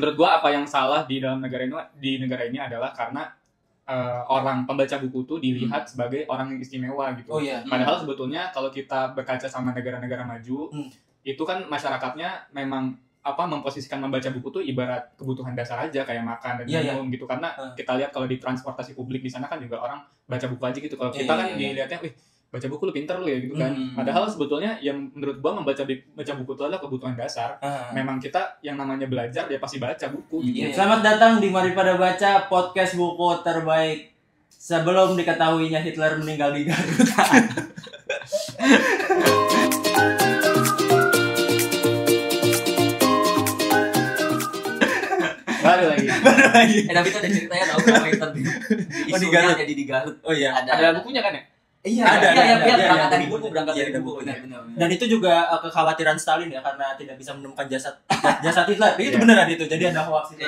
menurut gua apa yang salah di dalam negara ini adalah karena orang pembaca buku tuh dilihat sebagai orang yang istimewa gitu. Oh iya. Padahal sebetulnya kalau kita berkaca sama negara-negara maju, itu kan masyarakatnya memang memposisikan membaca buku tuh ibarat kebutuhan dasar aja kayak makan dan minum gitu. Karena kita lihat kalau di transportasi publik di sana kan juga orang baca buku aja gitu. Kalau kita kan dilihatnya, wih baca buku lu pinter lu ya gitu kan. Padahal sebetulnya yang menurut gua membaca buku itu adalah kebutuhan dasar. Memang kita yang namanya belajar dia pasti baca buku gitu. Selamat datang di Mari Pada Baca, podcast buku terbaik sebelum diketahuinya Hitler meninggal di Garut. Baru lagi. Tapi itu ada ceritanya tau kenapa Hitler di Garut. jadi di Garut. Oh iya. Ada bukunya kan ya? Iya, berangkat dari buku, benar. Dan itu juga kekhawatiran Stalin ya karena tidak bisa menemukan jasad Hitler. Itu beneran itu. Jadi ada hoax itu.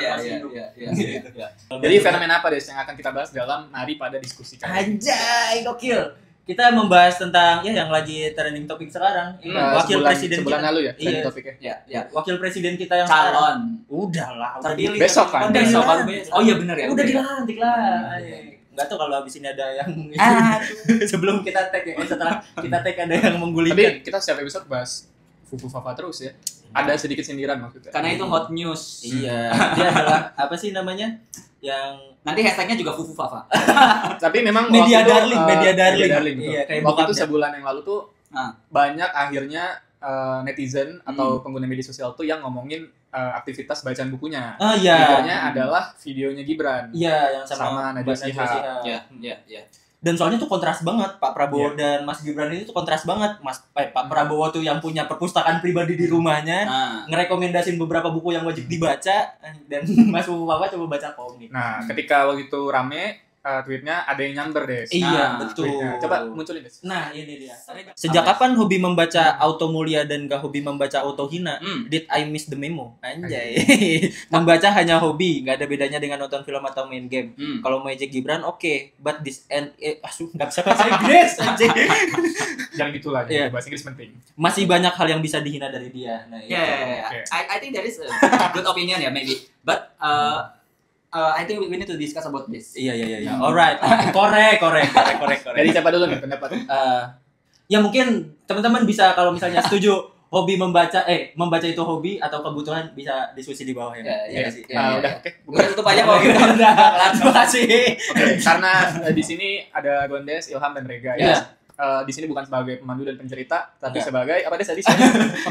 Jadi fenomena apa yang akan kita bahas dalam Mari Pada Diskusi kali ini? Anjay, gokil. Kita membahas tentang yang lagi trending topik sekarang. Wakil presiden sebulan kita. lalu ya trending topiknya. Iya. Wakil presiden kita yang calon. Udahlah, terpilih besok kan. Oh iya benar ya. Udah dilantik lah. Nggak tahu kalau habis ini ada yang sebelum kita tag ya, setelah kita tag ada yang menggulingkan. Tapi kita setiap episode bahas Fufu Fafa terus ya. Ada sedikit sindiran maksudnya. Karena itu hot news. Iya. Dia adalah apa sih namanya? Yang nanti hashtagnya juga Fufu Fafa. Tapi memang media darling. Iya, kayak waktu itu sebulan yang lalu tuh banyak akhirnya netizen atau pengguna media sosial tuh yang ngomongin aktivitas bacaan bukunya. Videonya adalah videonya Gibran. Iya, yang sama Najwa Shihab. Iya. Dan soalnya tuh kontras banget, Pak Prabowo dan Mas Gibran ini tuh kontras banget. Pak Prabowo tuh yang punya perpustakaan pribadi di rumahnya, ngerekomendasin beberapa buku yang wajib dibaca, dan Mas Fafa coba baca komik. Nah, ketika waktu itu rame tweetnya ada yang nyamber deh. Iya, betul. Coba munculin deh. Nah, ini dia. Sejak kapan hobi membaca auto mulia dan gak hobi membaca auto hina? Did I miss the memo? Anjay. Membaca hanya hobi, gak ada bedanya dengan nonton film atau main game. Kalau Magic Gibran oke, but this end gak bisa bahasa Inggris anjay. Jangan gitu lah, bahasa Inggris penting. Masih banyak hal yang bisa dihina dari dia. Nah, I think that is a good opinion ya maybe. But I think we need to discuss about this. Iya. Alright. Korek. Dari siapa dulu nih pendapat? Ya mungkin teman-teman bisa kalau misalnya setuju hobi membaca itu hobi atau kebutuhan bisa diskusi di bawah ya. Udah oke. Bukan tutup aja kok gitu. Terima kasih. Oke, karena di sini ada Gondes, Ilham dan Rega ya. Di sini bukan sebagai pemandu dan pencerita, tapi sebagai apa deh tadi?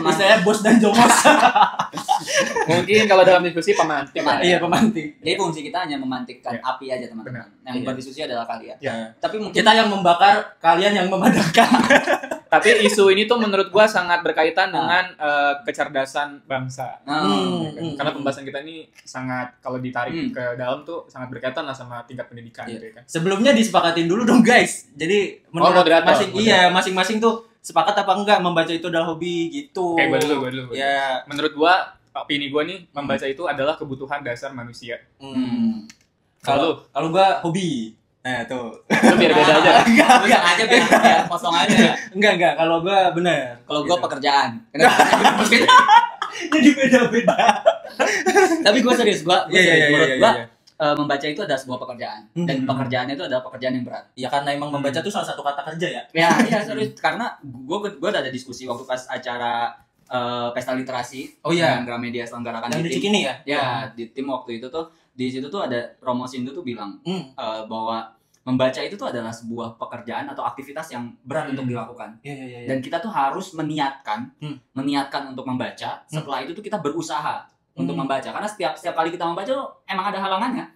Saya bos dan jongos. Mungkin kalau dalam diskusi pemantik. Iya, pemantik. Jadi fungsi kita hanya memantikkan api aja teman-teman. Yang berdiskusi adalah kalian. Tapi mungkin kita yang membakar, kalian yang memadamkan. Tapi isu ini tuh menurut gua sangat berkaitan dengan kecerdasan bangsa. Karena pembahasan kita ini sangat kalau ditarik ke dalam tuh sangat berkaitan lah sama tingkat pendidikan gitu kan. Sebelumnya disepakatin dulu dong guys. Jadi menurut masing-masing tuh sepakat apa enggak membaca itu adalah hobi gitu. Oke, gua dulu. Ya. Menurut gua, opini gua nih membaca itu adalah kebutuhan dasar manusia. Kalau gua hobi. Nah, tuh. Itu biar beda aja. Enggak aja biar kosong aja. Enggak. Kalau gua benar. Kalau gua pekerjaan. Jadi beda-beda. Tapi gua serius, menurut gua iya. Membaca itu adalah sebuah pekerjaan dan pekerjaannya itu adalah pekerjaan yang berat. Ya karena emang membaca itu salah satu kata kerja ya. Iya serius karena gua udah ada diskusi waktu pas acara pesta literasi yang Gramedia selenggarakan yang di tim ini ya. Ya di tim waktu itu tuh di situ tuh ada promosi itu tuh bilang bahwa membaca itu tuh adalah sebuah pekerjaan atau aktivitas yang berat untuk dilakukan. Dan kita tuh harus meniatkan untuk membaca. Setelah itu tuh kita berusaha untuk membaca karena setiap kali kita membaca emang ada halangannya.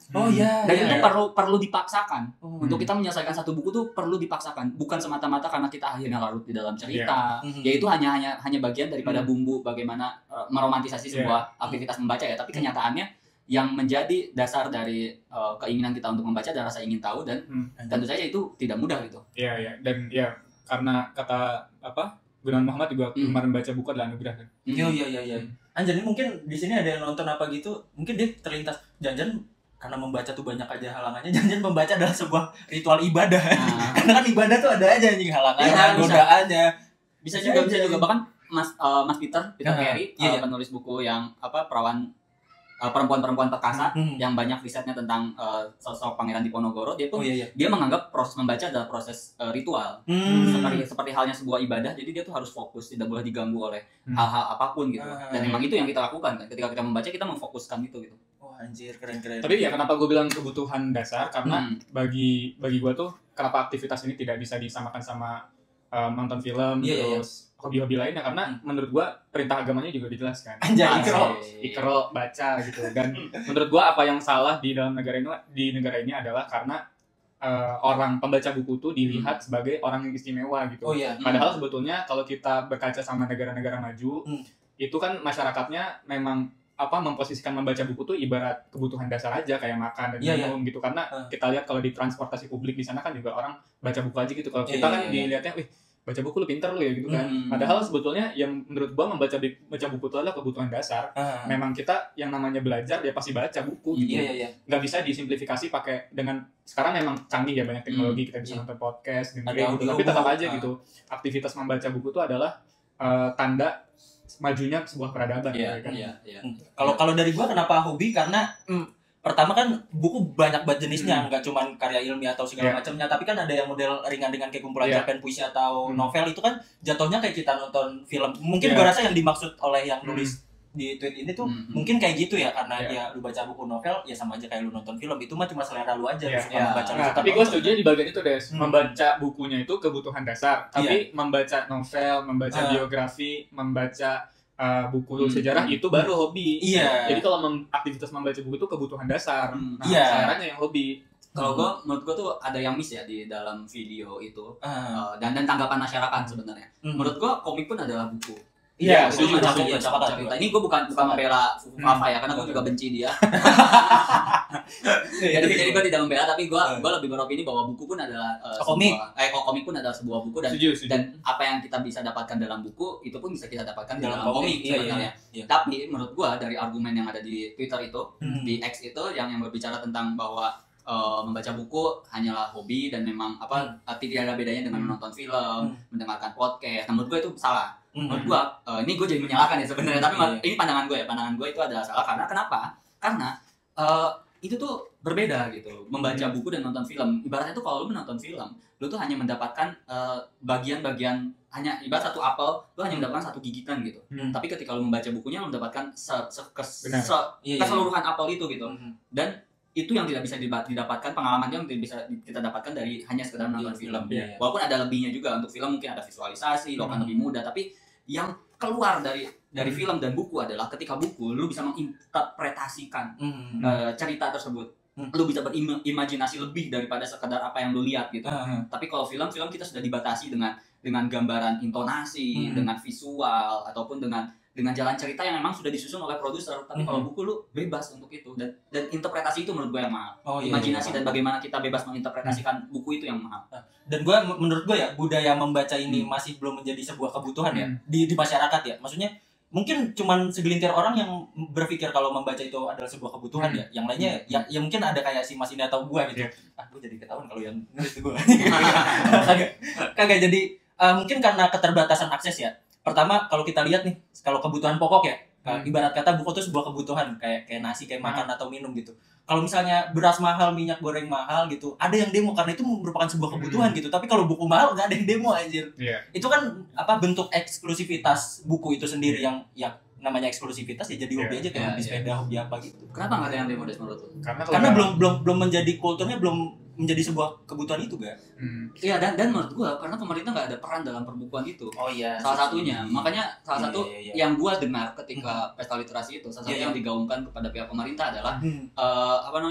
Dan itu perlu dipaksakan. Untuk kita menyelesaikan satu buku tuh perlu dipaksakan, bukan semata-mata karena kita akhirnya larut di dalam cerita. Yaitu hanya bagian daripada bumbu bagaimana meromantisasi sebuah aktivitas membaca ya, tapi kenyataannya yang menjadi dasar dari keinginan kita untuk membaca adalah rasa ingin tahu dan tentu saja itu tidak mudah gitu. Iya dan karena kata Gunawan Muhammad juga kemarin baca buku adalah anugerah kan. Iya. Anjir mungkin di sini ada yang nonton apa gitu, mungkin dia terlintas jangan karena membaca tuh banyak aja halangannya. Jangan membaca adalah sebuah ritual ibadah. Karena kan ibadah tuh ada aja anjing halangannya, godaannya. Bisa juga bahkan Mas Peter Carey penulis buku yang perawan perempuan-perempuan perkasa yang banyak risetnya tentang sosok Pangeran Diponegoro. Dia pun dia menganggap proses membaca adalah proses ritual, seperti halnya sebuah ibadah. Jadi dia tuh harus fokus, tidak boleh diganggu oleh hal-hal apapun gitu. Dan memang itu yang kita lakukan kan. Ketika kita membaca, kita memfokuskan itu gitu. Anjir, keren. Tapi ya kenapa gue bilang kebutuhan dasar, karena bagi gue tuh kenapa aktivitas ini tidak bisa disamakan sama nonton film, terus hobi-hobi lainnya, karena menurut gue perintah agamanya juga dijelaskan. Ikro baca gitu. Dan menurut gue apa yang salah di dalam negara ini adalah karena orang pembaca buku tuh dilihat sebagai orang yang istimewa gitu. Padahal sebetulnya kalau kita berkaca sama negara-negara maju, itu kan masyarakatnya memang memposisikan membaca buku tuh ibarat kebutuhan dasar aja, kayak makan dan minum gitu. Karena kita lihat kalau di transportasi publik di sana kan juga orang baca buku aja gitu. Kalau kita kan dilihatnya, wih baca buku lu pinter lu ya gitu kan. Padahal sebetulnya yang menurut gua membaca buku itu adalah kebutuhan dasar. Memang kita yang namanya belajar ya pasti baca buku gitu. Nggak bisa disimplifikasi pakai dengan sekarang memang canggih ya, banyak teknologi, kita bisa nonton podcast, dengerin gitu. Tapi tetap aja gitu. Aktivitas membaca buku itu adalah tanda majunya sebuah peradaban. Kalau dari gua kenapa hobi, karena pertama kan buku banyak banget jenisnya, nggak cuma karya ilmiah atau segala macamnya, tapi kan ada yang model ringan-ringan kayak kumpulan cerpen, puisi atau novel. Itu kan jatuhnya kayak kita nonton film. Mungkin gua rasa yang dimaksud oleh yang nulis di tweet ini tuh mungkin kayak gitu ya, karena ya lu baca buku novel ya sama aja kayak lu nonton film. Itu mah cuma selera lu aja, lu suka membaca. Tapi gue setuju di bagian itu, Des. Membaca bukunya itu kebutuhan dasar, tapi membaca novel, membaca biografi, membaca buku sejarah itu baru hobi. Jadi kalau aktivitas membaca buku itu kebutuhan dasar. Seleranya yang hobi. Kalau menurut gue tuh ada yang miss ya di dalam video itu, dan tanggapan masyarakat sebenarnya. Menurut gue komik pun adalah buku. Setuju. Ini gue bukan membela Fufu Fafa ya, karena gue juga benci dia. Jadi gue tidak membela, tapi gue lebih beropini bahwa buku pun adalah komik pun adalah sebuah buku, dan apa yang kita bisa dapatkan dalam buku itu pun bisa kita dapatkan dalam komik sebenarnya. Tapi menurut gue dari argumen yang ada di Twitter itu, di X itu yang berbicara tentang bahwa membaca buku hanyalah hobi dan memang tidak ada bedanya dengan menonton film, mendengarkan podcast. Menurut gue itu salah. Menurut gue, ini gue jadi menyalahkan ya sebenarnya, tapi ini pandangan gue ya. Pandangan gue itu adalah salah karena kenapa? Karena itu tuh berbeda gitu. Membaca buku dan nonton film. Ibaratnya tuh kalau lu menonton film, lu tuh hanya mendapatkan bagian-bagian, hanya ibarat satu apel, lu hanya mendapatkan satu gigitan gitu. Tapi ketika lu membaca bukunya, lu mendapatkan keseluruhan apel itu gitu. Dan itu yang tidak bisa didapatkan, pengalamannya yang tidak bisa kita dapatkan dari hanya sekedar menonton film. Walaupun ada lebihnya juga, untuk film mungkin ada visualisasi, lo kan lebih mudah, tapi yang keluar dari film dan buku adalah ketika buku lu bisa menginterpretasikan cerita tersebut. Lu bisa berimajinasi lebih daripada sekedar apa yang lu lihat gitu. Tapi kalau film kita sudah dibatasi dengan gambaran intonasi, dengan visual, ataupun dengan jalan cerita yang memang sudah disusun oleh produser. Tapi kalau buku lu bebas untuk itu, dan interpretasi itu menurut gue yang mahal. Imajinasi dan bagaimana kita bebas menginterpretasikan buku itu yang mahal. Dan menurut gue ya, budaya membaca ini masih belum menjadi sebuah kebutuhan ya di masyarakat ya. Maksudnya mungkin cuman segelintir orang yang berpikir kalau membaca itu adalah sebuah kebutuhan ya. Yang lainnya ya mungkin ada kayak si Mas ini atau gue gitu. Gue jadi ketahuan kalau yang nulis itu gue. Kagak jadi mungkin karena keterbatasan akses ya. Pertama kalau kita lihat nih, kalau kebutuhan pokok ya, ibarat kata buku itu sebuah kebutuhan kayak nasi, kayak makan atau minum gitu. Kalau misalnya beras mahal, minyak goreng mahal gitu, ada yang demo karena itu merupakan sebuah kebutuhan gitu. Tapi kalau buku mahal nggak ada yang demo anjir. Itu kan bentuk eksklusivitas buku itu sendiri yang namanya eksklusivitas ya, jadi hobi aja kayak hobi sepeda, hobi apa gitu. Kenapa nggak ada yang demo menurut lu? Karena belum menjadi kulturnya, belum menjadi sebuah kebutuhan itu gak? Iya, dan menurut gua karena pemerintah nggak ada peran dalam perbukuan itu. Salah satunya, makanya salah satu yang gua dengar ketika pesta literasi itu, salah satu yang digaungkan kepada pihak pemerintah adalah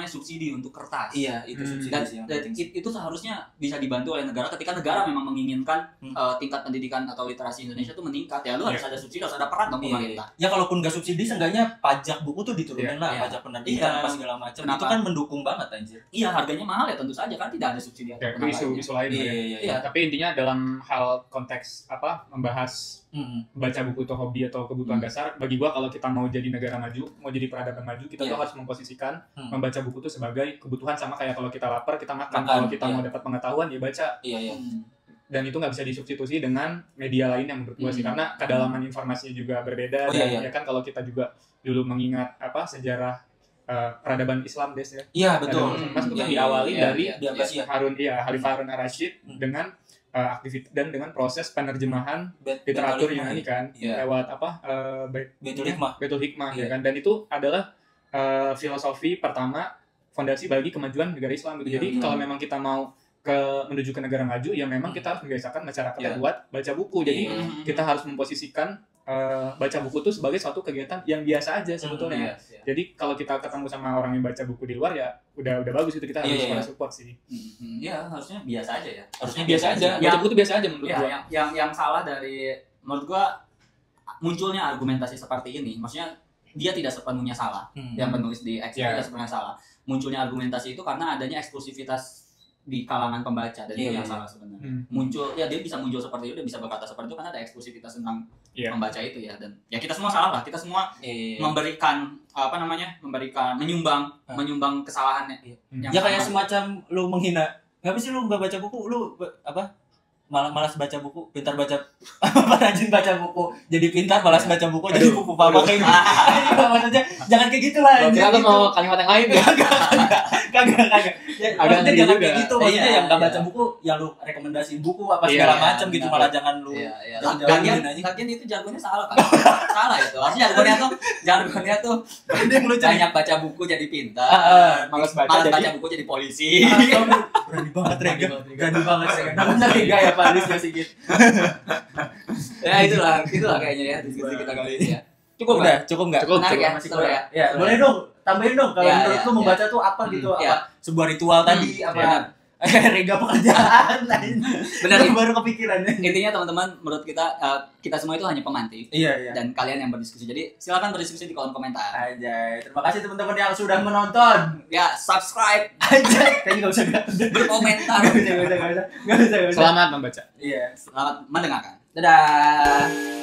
subsidi untuk kertas. Itu subsidi. Dan itu seharusnya bisa dibantu oleh negara ketika negara memang menginginkan tingkat pendidikan atau literasi Indonesia itu meningkat. Ya lu harus ada subsidi, harus ada peran dong pemerintah. Ya kalaupun nggak subsidi, seenggaknya pajak buku tuh diturunin lah, pajak penerbitan, segala macam. Itu kan mendukung banget anjir. Iya, harganya mahal ya tentu saja kan, tidak ada subsidi. Itu isu lain ya. Tapi intinya dalam hal konteks membahas baca buku itu hobi atau kebutuhan dasar, bagi gua kalau kita mau jadi negara maju, mau jadi peradaban maju, kita tuh harus memposisikan membaca buku itu sebagai kebutuhan, sama kayak kalau kita lapar kita makan. Kalau kita mau dapat pengetahuan ya baca. Dan itu nggak bisa disubstitusi dengan media lain yang menurut gua sih, karena kedalaman informasinya juga berbeda. Ya kan kalau kita juga dulu mengingat sejarah peradaban Islam ya. Iya betul. Mas itu kan diawali dari Khalifah Harun ar-Rasyid dengan aktivitas dan dengan proses penerjemahan literatur Yunani kan lewat Baitul Hikmah ya kan, dan itu adalah filosofi pertama fondasi bagi kemajuan negara Islam gitu. Jadi kalau memang kita mau menuju ke negara maju ya memang kita harus membiasakan masyarakat buat baca buku. Jadi kita harus memposisikan baca buku itu sebagai suatu kegiatan yang biasa aja sebetulnya. Jadi kalau kita ketemu sama orang yang baca buku di luar ya udah bagus itu, kita harus support sih. Iya, harusnya biasa aja ya. Harusnya biasa aja. Baca buku itu biasa aja menurut gua. Yang salah dari menurut gua munculnya argumentasi seperti ini, maksudnya dia tidak sepenuhnya salah. Yang penulis di X tidak sepenuhnya salah. Munculnya argumentasi itu karena adanya eksklusivitas di kalangan pembaca, dan itu yang salah sebenarnya. Muncul dia bisa muncul seperti itu, dia bisa berkata seperti itu karena ada eksklusivitas tentang membaca itu ya. Dan ya kita semua salah lah, kita semua memberikan menyumbang kesalahannya. Ya kayak semacam lu menghina, ngapa sih lu nggak baca buku, lu malas baca buku, pintar baca rajin baca buku, jadi pintar, malas baca buku, jadi kupu papa kayak gitu. Maksudnya jangan kayak gitu lah. Kira lu mau kalimat yang lain ya? Kagak. Agak jangan kayak gitu, maksudnya yang nggak baca buku, yang lu rekomendasiin buku apa segala macam gitu, malah jangan lu. Lagian itu jargonnya salah kan? Salah itu. Harusnya jargonnya tuh banyak baca buku jadi pintar, malas baca buku jadi polisi. Berani banget Rega. Namanya Rega ya Pak Alis Sigit. Ya itulah kayaknya ya diskusi kita kali ini ya. Cukup enggak? Menarik ya, seru ya. Ya, boleh dong, tambahin dong kalau menurut lu membaca tuh apa gitu, apa sebuah ritual tadi, apa Rega pekerjaan lain. Benar, baru kepikiran. Intinya teman-teman, menurut kita semua itu hanya pemantik. Iya. Dan kalian yang berdiskusi. Jadi silakan berdiskusi di kolom komentar. Aja. Terima kasih teman-teman yang sudah menonton. Ya, subscribe aja. Kayaknya enggak usah berkomentar. Enggak usah. Selamat membaca. Iya. Selamat mendengarkan. Dadah.